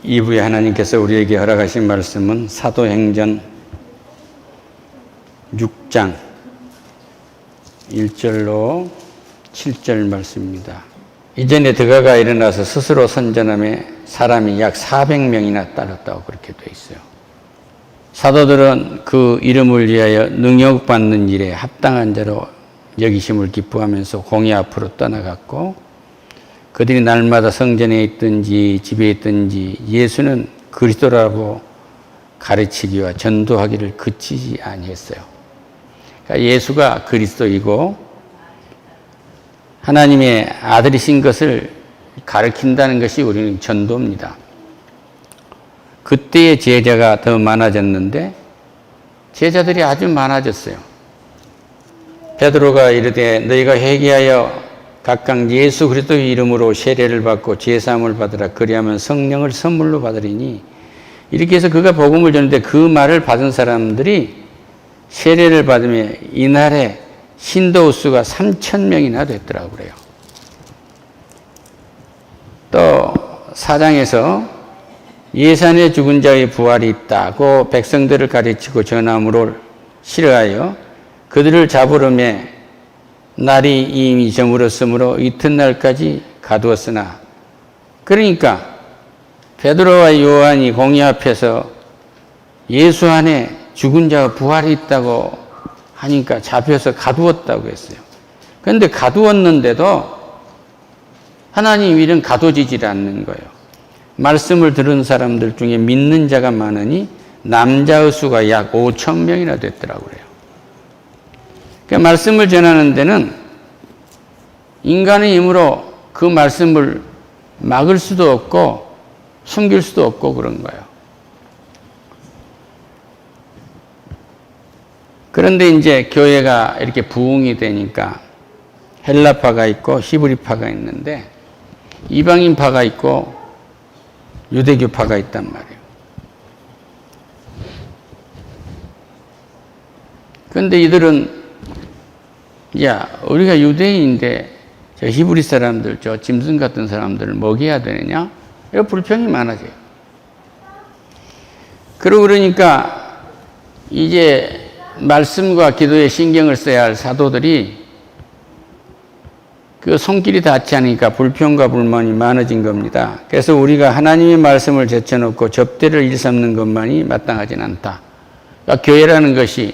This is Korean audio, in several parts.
2부에 하나님께서 우리에게 허락하신 말씀은 사도행전 6장 1절로 7절 말씀입니다. 이전에 드가가 일어나서 스스로 선전함에 사람이 약 400명이나 따랐다고 그렇게 되어 있어요. 사도들은 그 이름을 위하여 능력받는 일에 합당한 자로 여기심을 기뻐하면서 공회 앞으로 떠나갔고, 그들이 날마다 성전에 있든지 집에 있든지 예수는 그리스도라고 가르치기와 전도하기를 그치지 아니했어요. 그러니까 예수가 그리스도이고 하나님의 아들이신 것을 가르친다는 것이 우리는 전도입니다. 그때의 제자가 더 많아졌는데 제자들이 아주 많아졌어요. 베드로가 이르되 너희가 회개하여 각각 예수 그리스도의 이름으로 세례를 받고 제사함을 받으라. 그리하면 성령을 선물로 받으리니, 이렇게 해서 그가 복음을 전하는데 그 말을 받은 사람들이 세례를 받으며 이날에 신도 수가 3,000명이나 됐더라고 그래요. 또 4장에서 예산에 죽은 자의 부활이 있다고 백성들을 가르치고 전함으로 싫어하여 그들을 잡으려매 날이 이미 저물었으므로 이튿날까지 가두었으나, 그러니까 베드로와 요한이 공회 앞에서 예수 안에 죽은 자가 부활이 있다고 하니까 잡혀서 가두었다고 했어요. 그런데 가두었는데도 하나님 일은 가둬지질 않는 거예요. 말씀을 들은 사람들 중에 믿는 자가 많으니 남자의 수가 약 5,000명이나 됐더라고 그래요. 그러니까 말씀을 전하는 데는 인간의 힘으로 그 말씀을 막을 수도 없고 숨길 수도 없고 그런 거예요. 그런데 이제 교회가 이렇게 부흥이 되니까 헬라파가 있고 히브리파가 있는데 이방인파가 있고 유대교파가 있단 말이에요. 그런데 이들은 야, 우리가 유대인인데 저 히브리 사람들, 저 짐승 같은 사람들을 먹여야 되느냐? 이런 불평이 많아져요. 그러니까 이제 말씀과 기도에 신경을 써야 할 사도들이 그 손길이 닿지 않으니까 불평과 불만이 많아진 겁니다. 그래서 우리가 하나님의 말씀을 제쳐놓고 접대를 일삼는 것만이 마땅하진 않다. 그러니까 교회라는 것이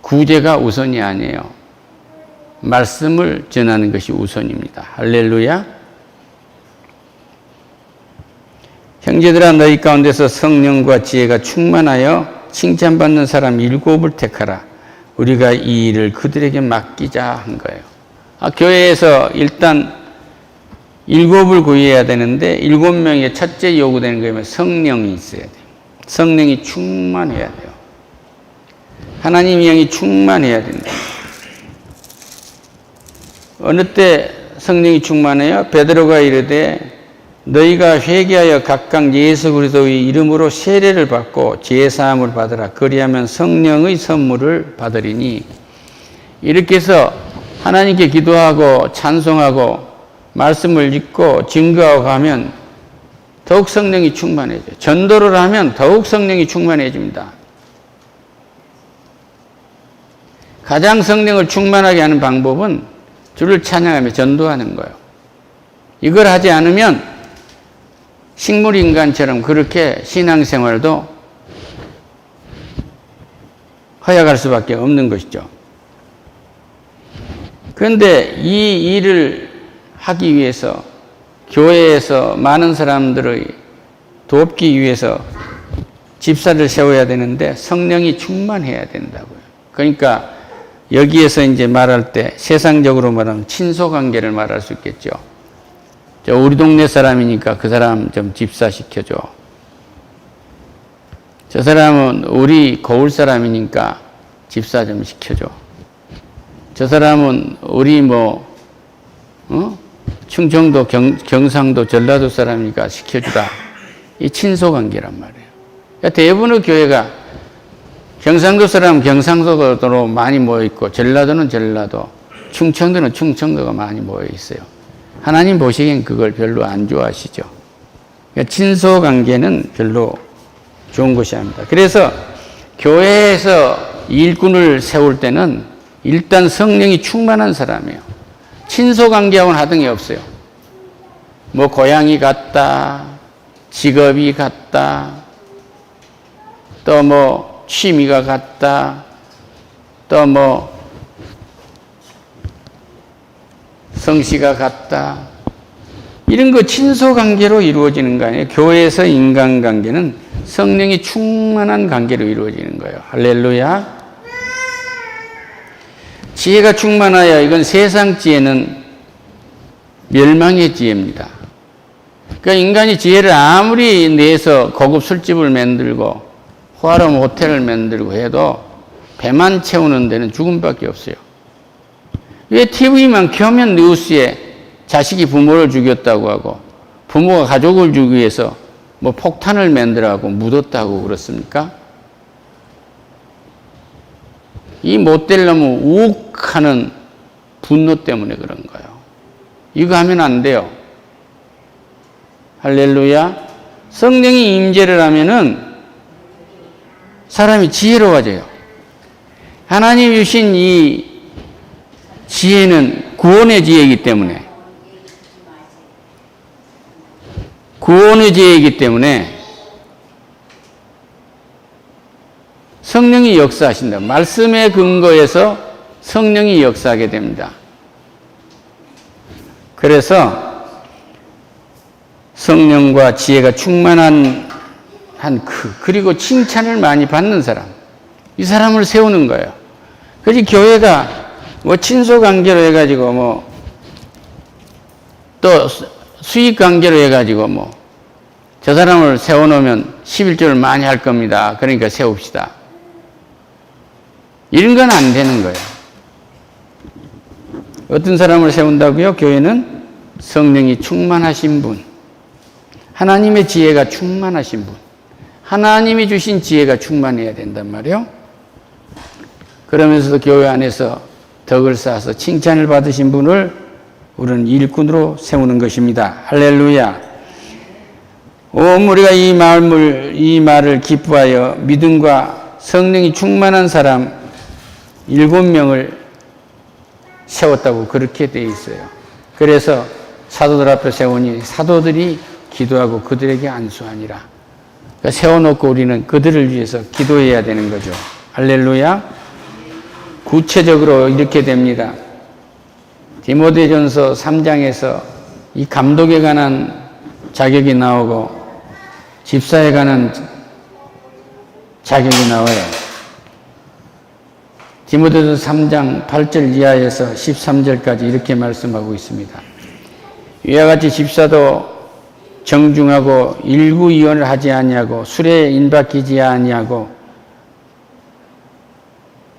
구제가 우선이 아니에요. 말씀을 전하는 것이 우선입니다. 할렐루야. 형제들아, 너희 가운데서 성령과 지혜가 충만하여 칭찬받는 사람 7을 택하라. 우리가 이 일을 그들에게 맡기자 한 거예요. 교회에서 일단 7을 구해야 되는데 7명의 첫째 요구되는 거면 성령이 있어야 돼요. 성령이 충만해야 돼요. 하나님의 영이 충만해야 된다. 어느 때 성령이 충만해요? 베드로가 이르되 너희가 회개하여 각각 예수 그리스도의 이름으로 세례를 받고 제사함을 받으라. 그리하면 성령의 선물을 받으리니, 이렇게 해서 하나님께 기도하고 찬송하고 말씀을 읽고 증거하고 하면 더욱 성령이 충만해져요. 전도를 하면 더욱 성령이 충만해집니다. 가장 성령을 충만하게 하는 방법은 주를 찬양하며 전도하는 거예요. 이걸 하지 않으면 식물인간처럼 그렇게 신앙생활도 허약할 수밖에 없는 것이죠. 그런데 이 일을 하기 위해서 교회에서 많은 사람들의 돕기 위해서 집사를 세워야 되는데 성령이 충만해야 된다고요. 그러니까 여기에서 이제 말할 때 세상적으로 말하면 친소관계를 말할 수 있겠죠. 우리 동네 사람이니까 그 사람 좀 집사시켜줘. 저 사람은 우리 고을 사람이니까 집사 좀 시켜줘. 저 사람은 우리 충청도, 경상도, 전라도 사람이니까 시켜주라. 이 친소관계란 말이에요. 그러니까 대부분의 교회가 경상도 사람은 경상도로 많이 모여있고 전라도는 전라도, 충청도는 충청도가 많이 모여있어요. 하나님 보시기엔 그걸 별로 안 좋아하시죠. 그러니까 친소 관계는 별로 좋은 것이 아닙니다. 그래서 교회에서 일꾼을 세울 때는 일단 성령이 충만한 사람이에요. 친소 관계하고는 하등이 없어요. 뭐 고향이 같다, 직업이 같다, 또 뭐 취미가 같다, 또 뭐 성씨가 같다, 이런 거 친소 관계로 이루어지는 거 아니에요. 교회에서 인간관계는 성령이 충만한 관계로 이루어지는 거예요. 할렐루야. 지혜가 충만하여, 이건 세상 지혜는 멸망의 지혜입니다. 그러니까 인간이 지혜를 아무리 내서 고급 술집을 만들고 호화로운 호텔을 만들고 해도 배만 채우는 데는 죽음밖에 없어요. 왜 TV만 켜면 뉴스에 자식이 부모를 죽였다고 하고 부모가 가족을 죽이기 위해서 뭐 폭탄을 만들어가고 묻었다고 그렇습니까? 이 못될 놈의 욱하는 분노 때문에 그런 거예요. 이거 하면 안 돼요. 할렐루야. 성령이 임재를 하면은 사람이 지혜로워져요. 하나님이 주신 이 지혜는 구원의 지혜이기 때문에, 구원의 지혜이기 때문에 성령이 역사하신다. 말씀의 근거에서 성령이 역사하게 됩니다. 그래서 성령과 지혜가 충만한 그리고 칭찬을 많이 받는 사람, 이 사람을 세우는 거예요. 그래서 교회가 뭐 친소 관계로 해가지고 뭐 또 수익 관계로 해가지고 뭐 저 사람을 세워놓으면 11조를 많이 할 겁니다. 그러니까 세웁시다. 이런 건 안 되는 거예요. 어떤 사람을 세운다고요? 교회는 성령이 충만하신 분, 하나님의 지혜가 충만하신 분, 하나님이 주신 지혜가 충만해야 된단 말이에요. 그러면서도 교회 안에서 덕을 쌓아서 칭찬을 받으신 분을 우리는 일꾼으로 세우는 것입니다. 할렐루야. 우리가 이 말을 기뻐하여 믿음과 성령이 충만한 사람 7명을 세웠다고 그렇게 되어 있어요. 그래서 사도들 앞에 세우니 사도들이 기도하고 그들에게 안수하니라. 그러니까 세워놓고 우리는 그들을 위해서 기도해야 되는 거죠. 할렐루야. 구체적으로 이렇게 됩니다. 디모데전서 3장에서 이 감독에 관한 자격이 나오고 집사에 관한 자격이 나와요. 디모데전서 3장 8절 이하에서 13절까지 이렇게 말씀하고 있습니다. 이와 같이 집사도 정중하고 일구이원을 하지 아니하고 술에 인박히지 아니하고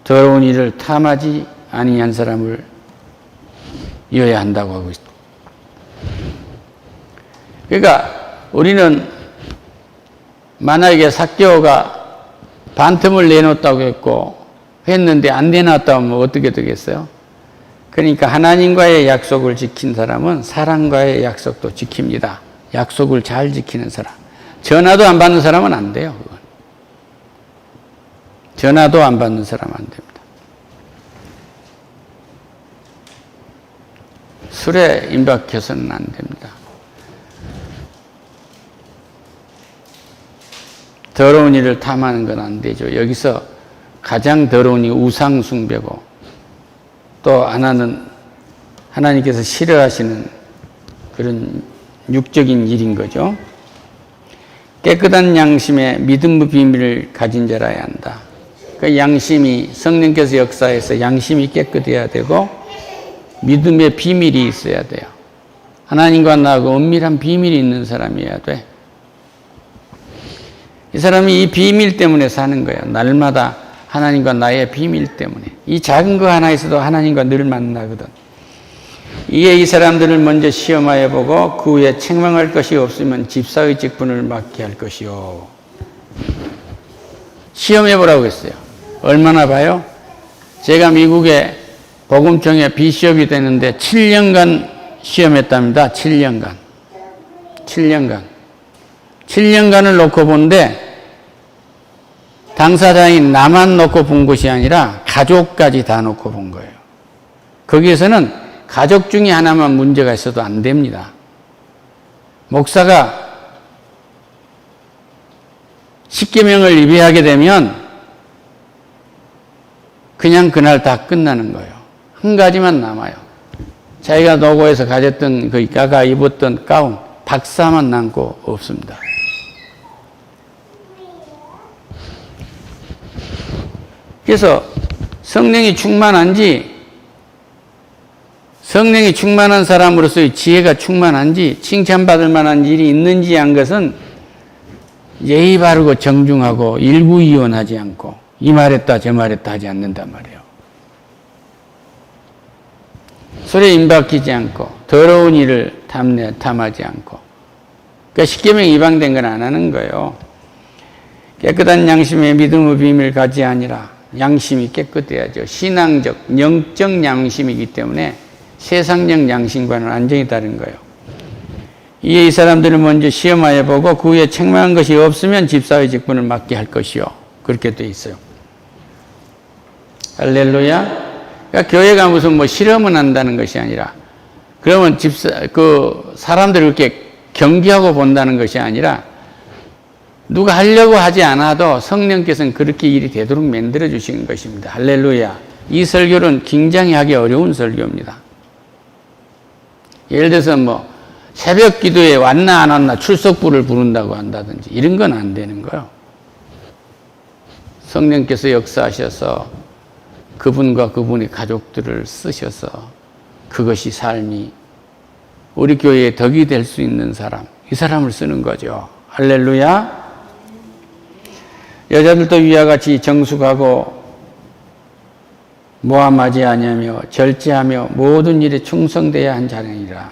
더러운 일을 탐하지 아니한 사람을 이어야 한다고 하고 있습니다. 그러니까 우리는 만약에 삭개오가 반틈을 내놓았다고 했는데 안 내놨다 하면 어떻게 되겠어요? 그러니까 하나님과의 약속을 지킨 사람은 사람과의 약속도 지킵니다. 약속을 잘 지키는 사람. 전화도 안 받는 사람은 안 돼요. 그건. 전화도 안 받는 사람은 안 됩니다. 술에 임박해서는 안 됩니다. 더러운 일을 탐하는 건 안 되죠. 여기서 가장 더러운 이 우상 숭배고 또 하나는 하나님께서 싫어하시는 그런 육적인 일인 거죠. 깨끗한 양심에 믿음의 비밀을 가진 자라야 한다. 그 양심이 성령께서 역사해서 양심이 깨끗해야 되고 믿음의 비밀이 있어야 돼요. 하나님과 나하고 은밀한 비밀이 있는 사람이어야 돼. 이 사람이 이 비밀 때문에 사는 거예요. 날마다 하나님과 나의 비밀 때문에. 이 작은 거 하나 있어도 하나님과 늘 만나거든. 이에 이 사람들을 먼저 시험하여 보고 그 후에 책망할 것이 없으면 집사의 직분을 맡게 할 것이요. 시험해 보라고 했어요. 얼마나 봐요? 제가 미국에 복음청의 비숍이 되는데 7년간 시험했답니다. 7년간. 7년간. 7년간을 놓고 본데 당사자인 나만 놓고 본 것이 아니라 가족까지 다 놓고 본 거예요. 거기에서는 가족 중에 하나만 문제가 있어도 안 됩니다. 목사가 십계명을 위배하게 되면 그냥 그날 다 끝나는 거예요. 한 가지만 남아요. 자기가 노고에서 가졌던 그 가가 입었던 가운 박사만 남고 없습니다. 그래서 성령이 충만한 사람으로서의 지혜가 충만한지 칭찬받을 만한 일이 있는지 한 것은 예의 바르고 정중하고 일구이원하지 않고 이 말했다 저 말했다 하지 않는단 말이에요. 소리에 임박히지 않고 더러운 일을 탐하지 않고 그러니까 십계명 이방된 건 안 하는 거예요. 깨끗한 양심의 믿음의 비밀을 가지 아니라 양심이 깨끗해야죠. 신앙적, 영적 양심이기 때문에 세상적 양심과는 완전히 다른 거예요. 이에 이 사람들을 먼저 시험하여 보고 그 후에 책망한 것이 없으면 집사의 직분을 맡게 할 것이요. 그렇게 돼 있어요. 할렐루야. 그러니까 교회가 무슨 뭐 실험을 한다는 것이 아니라 그러면 사람들을 이렇게 경계하고 본다는 것이 아니라 누가 하려고 하지 않아도 성령께서는 그렇게 일이 되도록 만들어 주시는 것입니다. 할렐루야. 이 설교는 굉장히 하기 어려운 설교입니다. 예를 들어서 뭐 새벽 기도에 왔나 안 왔나 출석부를 부른다고 한다든지 이런 건 안 되는 거예요. 성령께서 역사하셔서 그분과 그분의 가족들을 쓰셔서 그것이 삶이 우리 교회에 덕이 될 수 있는 사람, 이 사람을 쓰는 거죠. 할렐루야. 여자들도 위와 같이 정숙하고 모함하지 아니하며 절제하며 모든 일에 충성되어야 한 자녀이라.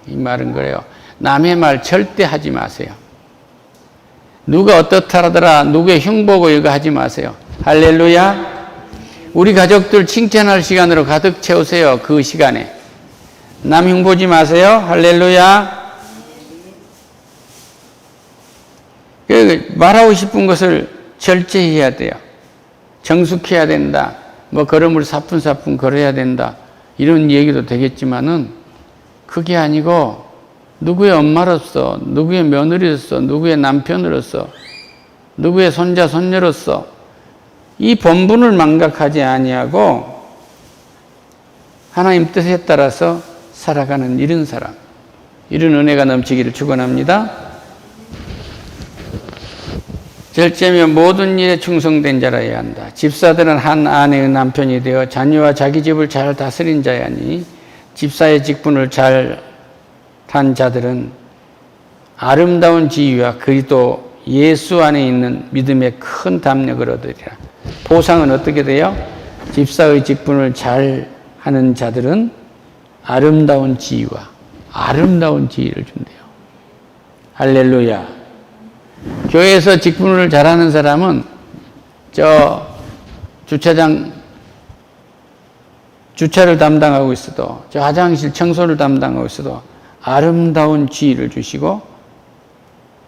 이 말은 그래요. 남의 말 절대 하지 마세요. 누가 어떻다 하더라, 누구의 흉보고 이거 하지 마세요. 할렐루야. 우리 가족들 칭찬할 시간으로 가득 채우세요. 그 시간에. 남 흉보지 마세요. 할렐루야. 말하고 싶은 것을 절제해야 돼요. 정숙해야 된다. 뭐 걸음을 사뿐사뿐 걸어야 된다. 이런 얘기도 되겠지만은 그게 아니고 누구의 엄마로서, 누구의 며느리로서, 누구의 남편으로서, 누구의 손자, 손녀로서 이 본분을 망각하지 아니하고 하나님 뜻에 따라서 살아가는 이런 사람, 이런 은혜가 넘치기를 축원합니다. 절제며 모든 일에 충성된 자라야 한다. 집사들은 한 아내의 남편이 되어 자녀와 자기 집을 잘 다스린 자야니 집사의 직분을 잘 탄 자들은 아름다운 지위와 그리스도 예수 안에 있는 믿음의 큰 담력을 얻으리라. 보상은 어떻게 돼요? 집사의 직분을 잘 하는 자들은 아름다운 지위와 아름다운 지위를 준대요. 할렐루야. 교회에서 직분을 잘하는 사람은 주차를 담당하고 있어도, 화장실 청소를 담당하고 있어도 아름다운 지위를 주시고,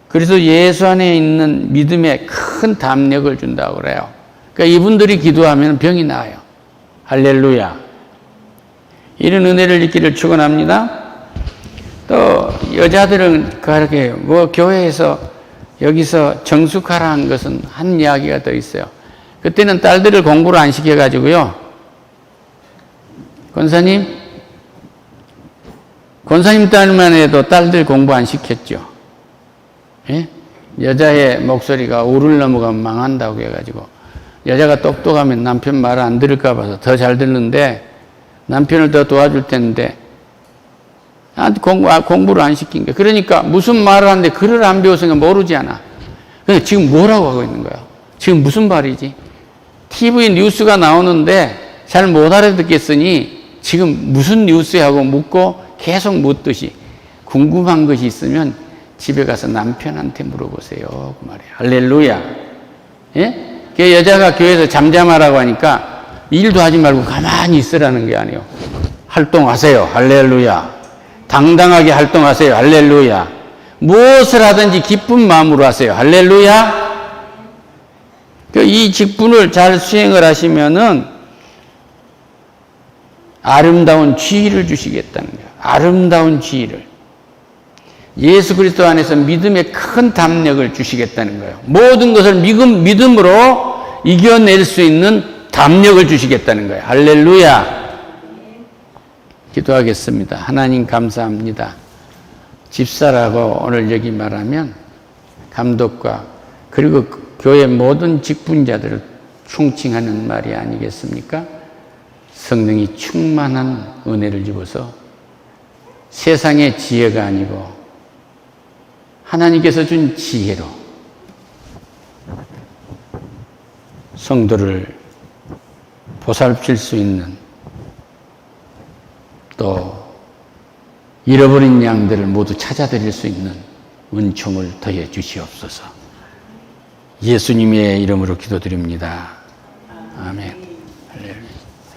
그래서 예수 안에 있는 믿음의 큰 담력을 준다고 그래요. 그러니까 이분들이 기도하면 병이 나아요. 할렐루야. 이런 은혜를 잊기를 축원합니다. 또 여자들은 그렇게 뭐 교회에서 여기서 정숙하라 한 것은 한 이야기가 더 있어요. 그때는 딸들을 공부를 안 시켜가지고요. 권사님 딸만 해도 딸들 공부 안 시켰죠. 예? 여자의 목소리가 우를 넘어가면 망한다고 해가지고 여자가 똑똑하면 남편 말 안 들을까 봐서 더 잘 듣는데 남편을 더 도와줄 텐데 공부를 안 시킨 거야. 그러니까 무슨 말을 하는데 글을 안 배웠으니까 모르지 않아. 근데 지금 뭐라고 하고 있는 거야? 지금 무슨 말이지? TV 뉴스가 나오는데 잘 못 알아듣겠으니 지금 무슨 뉴스에 하고 묻고 계속 묻듯이 궁금한 것이 있으면 집에 가서 남편한테 물어보세요. 그 말이에요. 할렐루야. 예? 그 여자가 교회에서 잠잠하라고 하니까 일도 하지 말고 가만히 있으라는 게 아니에요. 활동하세요. 할렐루야. 당당하게 활동하세요. 할렐루야. 무엇을 하든지 기쁜 마음으로 하세요. 할렐루야. 이 직분을 잘 수행을 하시면은 아름다운 지위를 주시겠다는 거예요. 아름다운 지위를. 예수 그리스도 안에서 믿음의 큰 담력을 주시겠다는 거예요. 모든 것을 믿음으로 이겨낼 수 있는 담력을 주시겠다는 거예요. 할렐루야. 기도하겠습니다. 하나님 감사합니다. 집사라고 오늘 여기 말하면 감독과 그리고 교회 모든 직분자들을 충칭하는 말이 아니겠습니까? 성령이 충만한 은혜를 주어서 세상의 지혜가 아니고 하나님께서 준 지혜로 성도를 보살필 수 있는, 또 잃어버린 양들을 모두 찾아드릴 수 있는 은총을 더해 주시옵소서. 예수님의 이름으로 기도드립니다. 아멘.